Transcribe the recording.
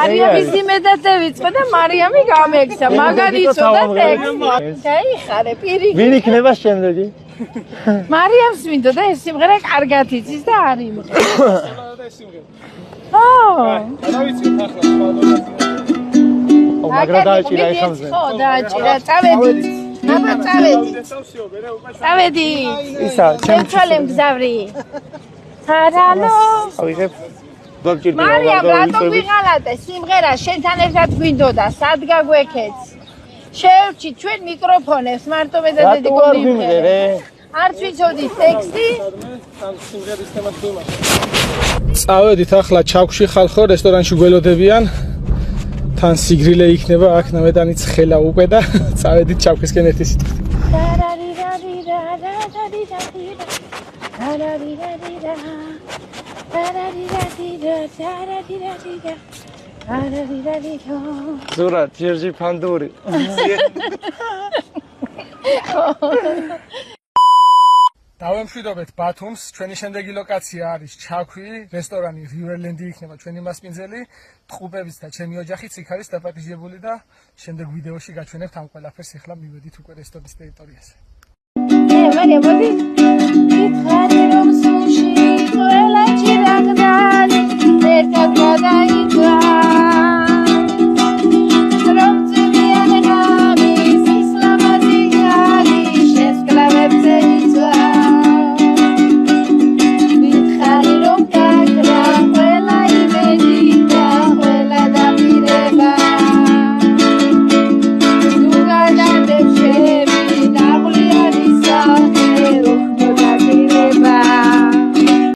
მარიამის იმედად ვიწყო და მარიამი გამექცა, მაგარი იწოდა ტექსტი. გაიხარე პირი. ვინ იქნება შემდეგი? მარიამს მინდო და ეს სიმღერა კარგად იცის და არ იმღერა. რა ვიცი ახლა მაგრა დააჭირა ეხამზე. ხო, დააჭირა. წავედით. აბა წავედით. წავედით. ისა, ჩემ გზავრი. არალო. ავიღებ. დაგჭირდება. მარიამ, რატო ვიღალატე სიმღერა შენთან ერთად გვინდოდა, სად გაგვექეც? შევჭი ჩვენ მიკროფონებს, მარტო მე და დედი გვიმღერე. არც ვიცოდი ტექსტი. სიმღერის თემას გვიმართ. წავედით ახლა ჩაქვში ხალხო რესტორანში გველოდებიან. თან სიგრილე იქნება აქ ნამედანიც ხელა უკვე და წავედით ჩაქვისკენ ერთი სიტყვით. ზურა ჯერჯი ფანდური. დავემშვიდობეთ ბათუმს, ჩვენი შემდეგი ლოკაცია არის ჩაქვი, რესტორანი რივერლენდი იქნება ჩვენი მასპინძელი, ტყუპებიც და ჩემი ოჯახიც იქ არის დაპატიჟებული და შემდეგ ვიდეოში გაჩვენებთ ამ ყველაფერს, ახლა მივედით უკვე რესტორნის ტერიტორიაზე. მარიამ, მოდი.